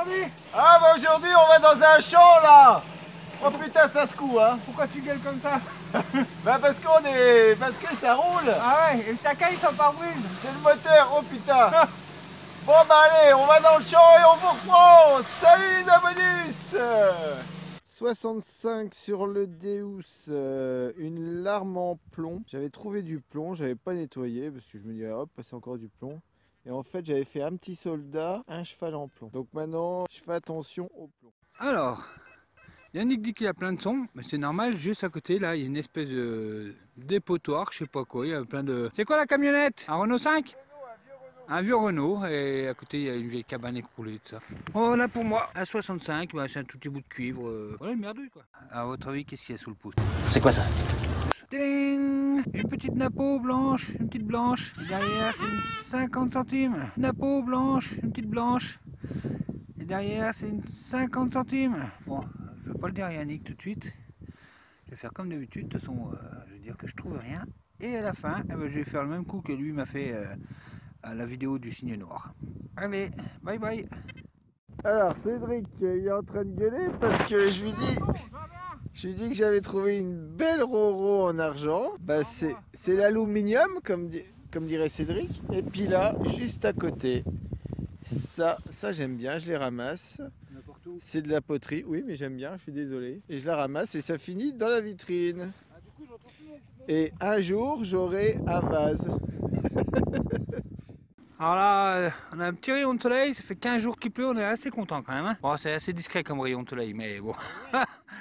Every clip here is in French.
aujourd'hui? Ah bah aujourd'hui on va dans un champ là. Oh putain ça secoue hein. Pourquoi tu gueules comme ça? Bah parce que ça roule. Ah ouais, et chacun il s'en pare-brise. C'est le moteur, oh putain. Bon bah allez, on va dans le champ et on vous reprend. Salut les abonnus. 65 sur le Deus, une larme en plomb. J'avais trouvé du plomb, j'avais pas nettoyé parce que je me disais hop, c'est encore du plomb. Et en fait j'avais fait un petit soldat, un cheval en plomb. Donc maintenant je fais attention au plomb. Alors, Yannick dit qu'il a plein de sons, mais c'est normal, juste à côté là il y a une espèce de dépotoir, je sais pas quoi, il y a plein de... C'est quoi la camionnette? Un Renault 5? Un vieux Renault, et à côté il y a une vieille cabane écroulée, tout ça. Voilà pour moi, à 65, bah, c'est un tout petit bout de cuivre, voilà une merdouille quoi. À votre avis, qu'est-ce qu'il y a sous le pouce? C'est quoi ça? Ding! Une petite napo blanche, une petite blanche, et derrière c'est une 50 centimes. Napo blanche, une petite blanche, et derrière c'est une 50 centimes. Bon, je vais pas le dire à Yannick tout de suite, je vais faire comme d'habitude, de toute façon je vais dire que je trouve rien. Et à la fin, eh ben, je vais faire le même coup que lui m'a fait à la vidéo du signe noir. Allez, bye bye. Alors Cédric il est en train de gueuler parce que je lui dis que j'avais trouvé une belle Roro en argent. Bah c'est l'aluminium comme dirait Cédric. Et puis là, juste à côté, ça j'aime bien, je les ramasse. C'est de la poterie, oui mais j'aime bien, je suis désolé. Et je la ramasse et ça finit dans la vitrine. Et un jour j'aurai un vase. Alors là, on a un petit rayon de soleil, ça fait 15 jours qu'il pleut, on est assez content quand même. Hein. Bon, c'est assez discret comme rayon de soleil, mais bon.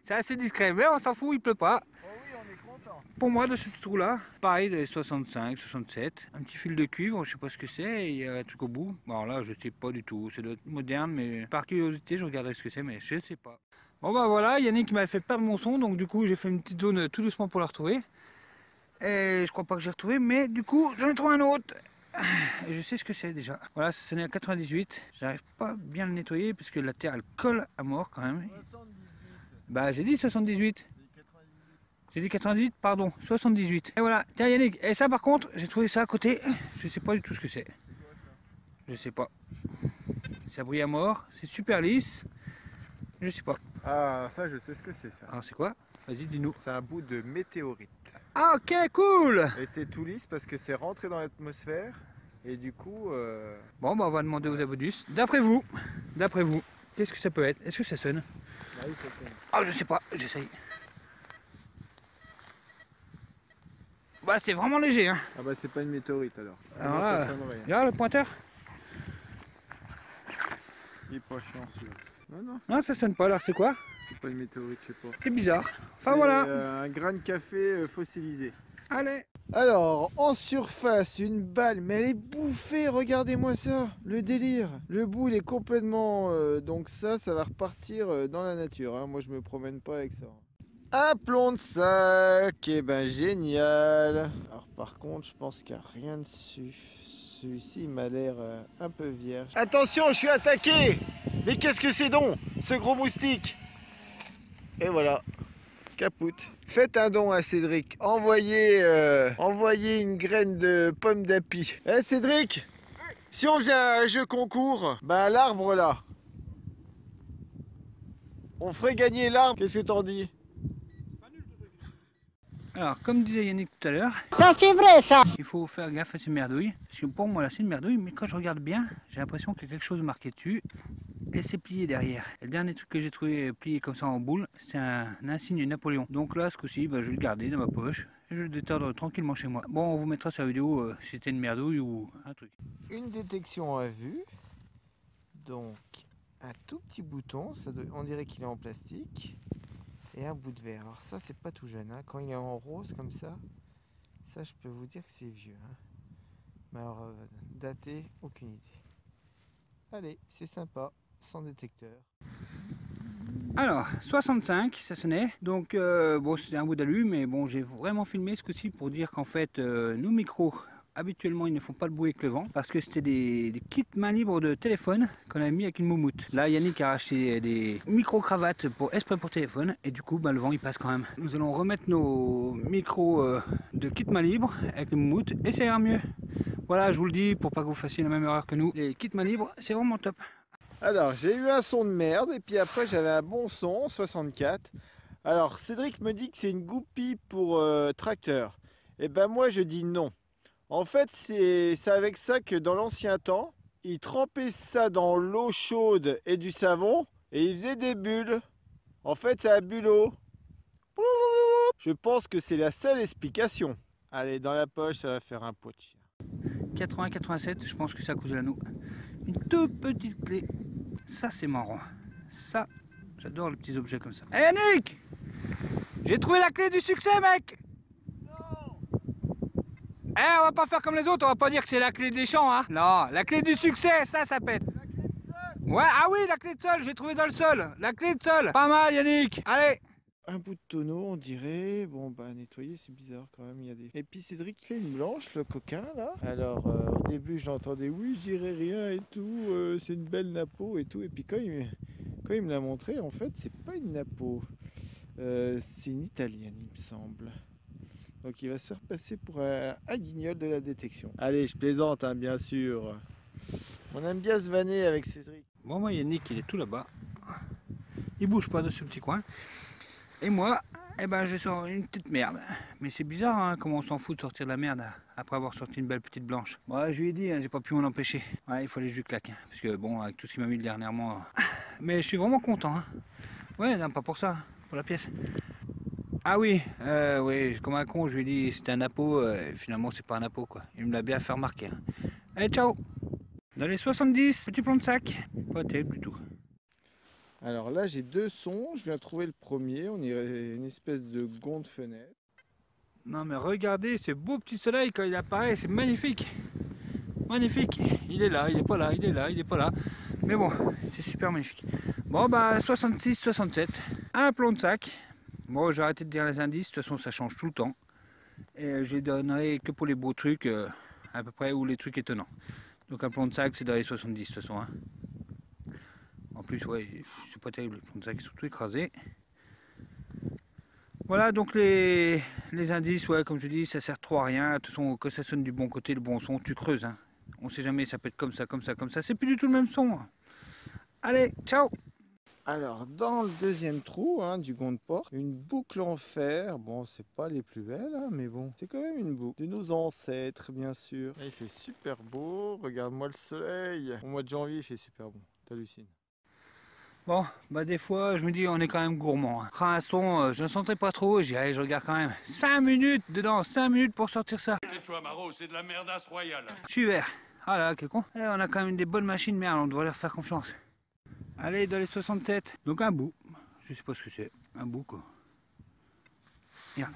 C'est assez discret, mais on s'en fout, il pleut pas. Oh oui, on est content. Pour moi, de ce trou là, pareil, des 65, 67, un petit fil de cuivre, je sais pas ce que c'est, il y a un truc au bout. Bon, alors là, je sais pas du tout, c'est moderne, mais par curiosité, je regarderai ce que c'est, mais je sais pas. Bon bah voilà, Yannick m'a fait perdre mon son, donc du coup, j'ai fait une petite zone tout doucement pour la retrouver. Et je crois pas que j'ai retrouvé, mais du coup, j'en ai trouvé un autre. Et je sais ce que c'est déjà. Voilà, ça s'est né à 98. J'arrive pas bien à le nettoyer parce que la terre elle colle à mort quand même. 78. Bah j'ai dit 78. J'ai dit 98, pardon, 78. Et voilà, tiens Yannick, et ça par contre, j'ai trouvé ça à côté. Je sais pas du tout ce que c'est. Je sais pas. Ça brille à mort, c'est super lisse. Je sais pas. Ah ça je sais ce que c'est ça. Alors c'est quoi? Vas-y, dis-nous. C'est un bout de météorite. Ah ok, cool. Et c'est tout lisse parce que c'est rentré dans l'atmosphère et du coup... Bon bah on va demander aux abonnus. D'après vous, qu'est-ce que ça peut être? Est-ce que ça sonne? Ah oui, ça sonne. Ah je sais pas, j'essaye. Bah c'est vraiment léger hein. Ah bah c'est pas une météorite alors. Alors Non, là, ça sonnerait, hein. regarde le pointeur. Il est pas chiant celui-là. Non, Non ça sonne pas, alors c'est quoi? c'est pas une météorite, je sais pas. C'est bizarre. Enfin C'est, voilà. un grain de café fossilisé. Allez. Alors, en surface, une balle, mais elle est bouffée, regardez-moi ça, le délire. Le bout, il est complètement... donc ça va repartir dans la nature, hein. Moi, je me promène pas avec ça. Un plomb de sac, et ben génial. Alors par contre, je pense qu'il n'y a rien dessus. Celui-ci, il m'a l'air un peu vierge. Attention, je suis attaqué. Mais qu'est-ce que c'est donc, ce gros moustique? Et voilà. Capoute. Faites un don à Cédric. Envoyez une graine de pomme d'api. Eh Cédric, si on faisait un jeu concours, bah l'arbre là, on ferait gagner l'arbre. Qu'est-ce que t'en dis? Alors comme disait Yannick tout à l'heure, Ça c'est vrai ça. il faut faire gaffe à ces merdouilles. Parce que pour moi là c'est une merdouille, mais quand je regarde bien, j'ai l'impression qu'il y a quelque chose de marqué dessus. Et c'est plié derrière. Et le dernier truc que j'ai trouvé plié comme ça en boule, c'est un insigne Napoléon. Donc là, ce coup-ci, bah, je vais le garder dans ma poche et je vais le détendre tranquillement chez moi. Bon, on vous mettra sur la vidéo si c'était une merdouille ou un truc. Une détection à vue. Donc, un tout petit bouton, on dirait qu'il est en plastique. Et un bout de verre. Alors ça, c'est pas tout jeune. Hein. Quand il est en rose comme ça je peux vous dire que c'est vieux. Hein. Mais alors, daté, aucune idée. Allez, c'est sympa. Sans détecteur. Alors 65 ça sonnait, donc bon c'était un bout d'alu, mais bon j'ai vraiment filmé ce coup-ci pour dire qu'en fait nos micros habituellement ils ne font pas le bruit avec le vent parce que c'était des kits main libre de téléphone qu'on avait mis avec une moumoute. Là Yannick a racheté des micro cravates pour exprès pour téléphone et du coup bah, le vent il passe quand même. Nous allons remettre nos micros de kit main libre avec les moumoutes et ça ira mieux. Voilà, je vous le dis pour pas que vous fassiez la même erreur que nous, les kits main libre c'est vraiment top. Alors, j'ai eu un son de merde et puis après j'avais un bon son, 64. Alors, Cédric me dit que c'est une goupille pour tracteur. Et ben moi je dis non. En fait, c'est avec ça que dans l'ancien temps, ils trempaient ça dans l'eau chaude et du savon et ils faisaient des bulles. En fait, c'est un bulot. Je pense que c'est la seule explication. Allez, dans la poche, ça va faire un pot de chien. 80-87, je pense que c'est à cause de l'anneau. Une toute petite clé. Ça, c'est marrant. Ça, j'adore les petits objets comme ça. Hé Yannick, j'ai trouvé la clé du succès, mec. Eh, on va pas faire comme les autres, on va pas dire que c'est la clé des champs, hein. Non, la clé du succès, ça pète. Ouais, ah oui, la clé de sol, j'ai trouvé dans le sol. La clé de sol, pas mal Yannick. Allez. Un bout de tonneau, on dirait. Bon, bah, nettoyer, c'est bizarre quand même. Il y a des... Et puis Cédric fait une blanche, le coquin, là. Alors, au début, je l'entendais, oui, je dirais rien et tout. C'est une belle napo et tout. Et puis, quand il me l'a montré, en fait, c'est pas une napo. C'est une italienne, il me semble. Donc, il va se repasser pour un guignol de la détection. Allez, je plaisante, hein, bien sûr. On aime bien se vanner avec Cédric. Bon, moi, Yannick, il est tout là-bas. Il bouge pas de ce petit coin. Et moi, eh ben, je sors une petite merde. Mais c'est bizarre, hein, comment on s'en fout de sortir de la merde après avoir sorti une belle petite blanche. Bon, je lui ai dit, hein, j'ai pas pu m'en empêcher. Ouais, il fallait que je lui claque. Hein, parce que bon, avec tout ce qu'il m'a mis dernièrement. Mais je suis vraiment content. Hein. Ouais, non, pas pour ça, pour la pièce. Ah oui, oui, comme un con, je lui ai dit c'était un napo. Finalement, c'est pas un napo, quoi. Il me l'a bien fait remarquer. Hein. Allez, ciao. Dans les 70, petit plan de sac. Pas terrible du tout. Alors là, j'ai deux sons. Je viens de trouver le premier. On dirait une espèce de gonde fenêtre. Non mais regardez ce beau petit soleil quand il apparaît, c'est magnifique. Magnifique. Il est là, il est pas là, il est là, il est pas là. Mais bon, c'est super magnifique. Bon bah 66, 67. Un plomb de sac. Bon, j'ai arrêté de dire les indices, de toute façon ça change tout le temps. Et je les donnerai que pour les beaux trucs, à peu près, ou les trucs étonnants. Donc un plomb de sac c'est dans les 70 de toute façon. Hein. En plus, ouais, c'est pas terrible, les plombs de sac sont tout écrasés. Voilà donc les indices, ouais, comme je dis, ça sert trop à rien. De toute façon, que ça sonne du bon côté, le bon son, tu creuses. Hein. On sait jamais, ça peut être comme ça, comme ça, comme ça. C'est plus du tout le même son. Allez, ciao. Alors, dans le deuxième trou hein, du gonde porte, une boucle en fer. Bon, c'est pas les plus belles, hein, mais bon, c'est quand même une boucle. De nos ancêtres, bien sûr. Et il fait super beau. Regarde-moi le soleil. Au mois de janvier, il fait super bon. T'hallucines. Bon, bah des fois, je me dis, on est quand même gourmand. Hein. Un son, je ne sentais pas trop. J'ai allez, je regarde quand même 5 minutes dedans, 5 minutes pour sortir ça. Tais-toi, Maro, c'est de la merdasse royale. Je suis vert. Ah là, quel con. Eh, on a quand même des bonnes machines, merde, on doit leur faire confiance. Allez, dans les 67. Donc un bout. Je sais pas ce que c'est. Un bout, quoi. Regarde.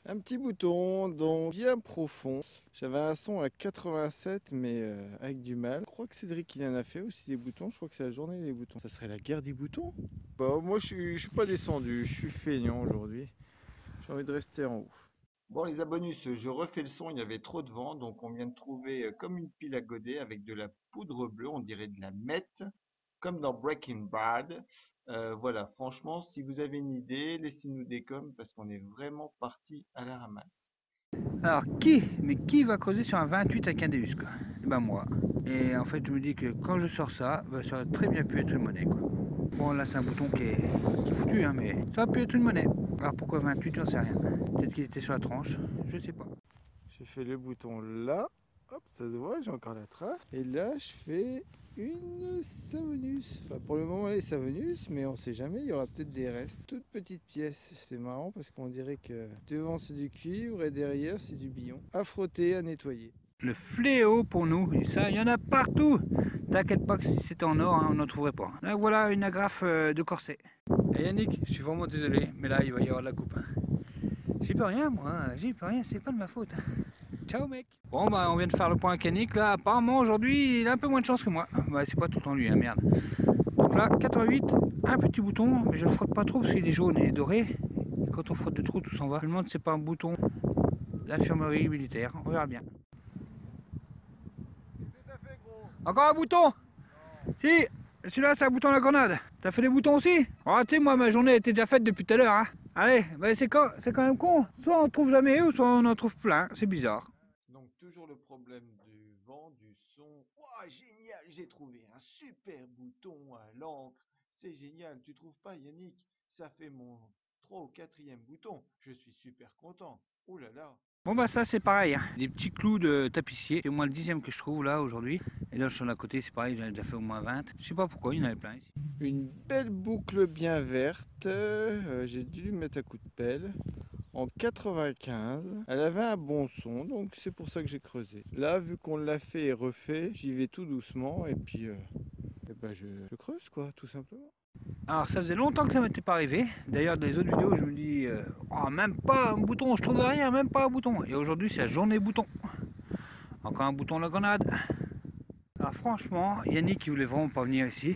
Un petit bouton, donc bien profond. J'avais un son à 87, mais avec du mal. Je crois que Cédric il en a fait aussi des boutons. Je crois que c'est la journée des boutons. Ça serait la guerre des boutons? Bah moi je suis pas descendu, je suis feignant aujourd'hui. J'ai envie de rester en haut. Bon les abonnus, je refais le son, il y avait trop de vent. Donc on vient de trouver comme une pile à godet avec de la poudre bleue, on dirait de la meth. Comme dans Breaking Bad. Voilà, franchement, si vous avez une idée, laissez-nous des coms parce qu'on est vraiment parti à la ramasse. Alors, qui va creuser sur un 28 avec un Deus, quoi? Eh ben moi. Et en fait, je me dis que quand je sors ça, bah, ça aurait très bien pu être une monnaie, quoi. Bon, là, c'est un bouton qui est foutu, hein, mais ça aurait pu être une monnaie. Alors, pourquoi 28, j'en sais rien. Peut-être qu'il était sur la tranche, je sais pas. J'ai fait le bouton là. Hop, ça se voit, j'ai encore la trace. Et là, je fais une savonus. Enfin, pour le moment, elle est savonus, mais on sait jamais, il y aura peut-être des restes. Toute petite pièce. C'est marrant parce qu'on dirait que devant, c'est du cuivre et derrière, c'est du billon. À frotter, à nettoyer. Le fléau pour nous, et ça, il y en a partout. T'inquiète pas que si c'était en or, hein, on n'en trouverait pas. Là, voilà une agrafe de corset. Et Yannick, je suis vraiment désolé, mais là, il va y avoir de la coupe. Hein. J'y peux rien, moi. Hein. J'y peux rien, c'est pas de ma faute. Hein. Ciao mec. Bon bah on vient de faire le point avec Yannick là, apparemment aujourd'hui il a un peu moins de chance que moi. Bah c'est pas tout le temps lui, hein, merde. Donc là 88, un petit bouton, mais je le frotte pas trop parce qu'il est jaune et doré. Et quand on frotte de trop tout s'en va. Je me demande si c'est pas un bouton d'infirmerie militaire, on verra bien. Tout à fait gros. Encore un bouton? Non. Si, celui-là c'est un bouton à la grenade. T'as fait des boutons aussi? Oh tu sais moi ma journée était déjà faite depuis tout à l'heure hein. Allez, bah c'est quand même con. Soit on trouve jamais ou soit on en trouve plein, c'est bizarre. Donc toujours le problème du vent, du son. Ouah, Oh, génial, j'ai trouvé un super bouton à l'encre. C'est génial, tu trouves pas, Yannick? Ça fait mon 3 ou 4e bouton. Je suis super content. Oh là là. Bon bah ça c'est pareil, hein. Des petits clous de tapissier. C'est au moins le 10e que je trouve là aujourd'hui. Et là le champ d'à côté c'est pareil, j'en ai déjà fait au moins 20. Je sais pas pourquoi, il y en avait plein ici. Une belle boucle bien verte. J'ai dû lui mettre un coup de pelle. En 95, elle avait un bon son, donc c'est pour ça que j'ai creusé. Là, vu qu'on l'a fait et refait, j'y vais tout doucement et puis ben je creuse quoi, tout simplement. Alors ça faisait longtemps que ça m'était pas arrivé. D'ailleurs dans les autres vidéos je me dis oh, même pas un bouton, je trouve rien, même pas un bouton. Et aujourd'hui c'est la journée bouton. Encore un bouton la grenade. Alors franchement, Yannick il voulait vraiment pas venir ici.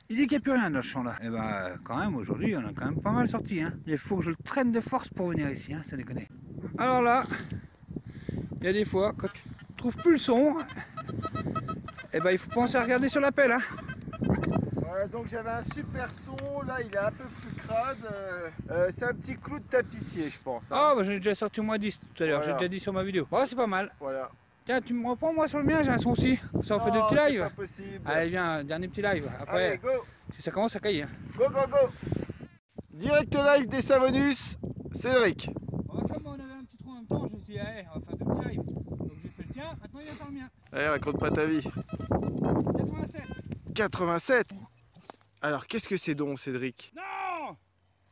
Il dit qu'il n'y a plus rien dans ce champ là. Et bah quand même aujourd'hui on a quand même pas mal sorti. Hein. Il faut que je le traîne de force pour venir ici, hein, ça déconne. Alors là, il y a des fois quand tu trouves plus le son, et ben il faut penser à regarder sur la pelle. Hein. Ouais, donc j'avais un super son, là il est un peu plus crade. C'est un petit clou de tapissier je pense. Hein. Ah bah j'en ai déjà sorti au moins 10 tout à l'heure, Voilà. j'ai déjà dit sur ma vidéo. Oh c'est pas mal. Voilà. Tiens, tu me reprends moi sur le mien, j'ai un son aussi. Comme ça on fait deux petits C'est lives. pas possible. Allez viens, dernier petit live. Après, Allez, go. si ça commence à cailler. Hein. Go, go, go. Direct live des Savonus, Cédric. Bon, comme on avait un petit trou en même temps, je me suis dit, allez, on va faire deux petits lives. Donc j'ai fait le tien, maintenant il va faire le mien. Allez, raconte pas ta vie. 87. 87. Alors, qu'est-ce que c'est donc, Cédric? Non,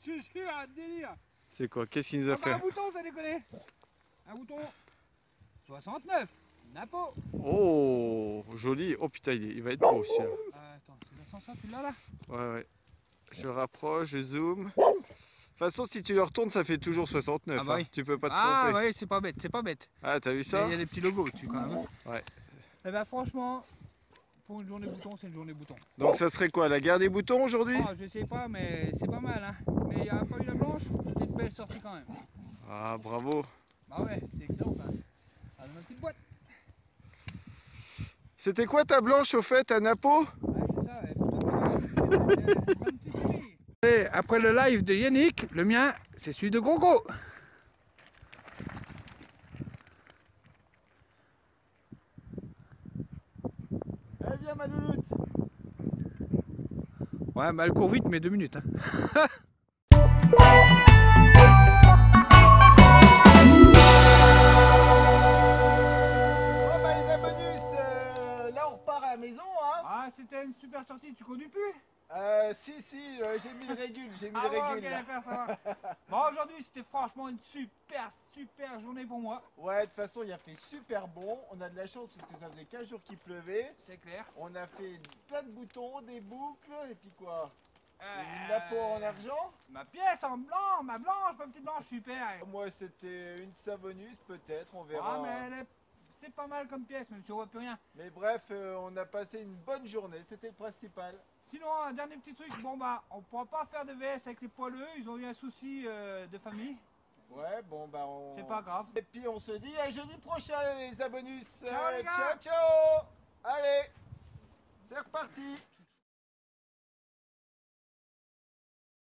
je suis un délire. C'est quoi? Qu'est-ce qu'il nous a Ah bah, fait? un bouton, ça déconne. Un bouton 69. Napo. Oh, joli. Oh putain, il va être beau celui-là. Attends, c'est le sens tu l'as là? Ouais, ouais. Je rapproche, je zoome. De toute façon, si tu le retournes, ça fait toujours 69. Ah bah oui. Hein. Tu peux pas te Ah tromper. ouais, c'est pas bête, c'est pas bête. Ah, t'as vu ça? Il y a des petits logos dessus quand même. Ouais. Et bah franchement, pour une journée bouton, c'est une journée bouton. Donc ça serait quoi? La guerre des boutons aujourd'hui? Oh, je sais pas, mais c'est pas mal. Hein. Mais il n'y a pas eu la blanche, c'était une belle sortie quand même. Ah, bravo. Bah ouais, c'est excellent quand même. Ah, dans ma petite boîte. C'était quoi ta blanche au fait, à Napo? Ouais, c'est ça, ouais. Un petit série. Et après le live de Yannick, le mien, c'est celui de Gros. Eh bien, ma louloute. Ouais, bah elle court vite, mais 2 minutes. Hein. Bon bah les abonnus, là on repart à la maison hein. Ah, c'était une super sortie, tu conduis plus? Si, j'ai mis le régule, Ok, d'accord, ça va. Bon, aujourd'hui, c'était franchement une super journée pour moi. Ouais, de toute façon, il a fait super bon. On a de la chance parce que ça faisait 15 jours qu'il pleuvait. C'est clair. On a fait plein de boutons, des boucles, et puis quoi? Une napo en argent. Ma pièce en blanc, ma petite blanche, super. Moi, c'était une Savonus, peut-être, on verra. Ah, mais c'est pas mal comme pièce, même si on voit plus rien. Mais bref, on a passé une bonne journée, c'était le principal. Sinon, un dernier petit truc, bon bah, on pourra pas faire de VS avec les poileux, ils ont eu un souci de famille. Ouais, bon bah on... C'est pas grave. Et puis on se dit à jeudi prochain les abonnus. Ciao, les gars. Ciao, ciao. Allez, c'est reparti.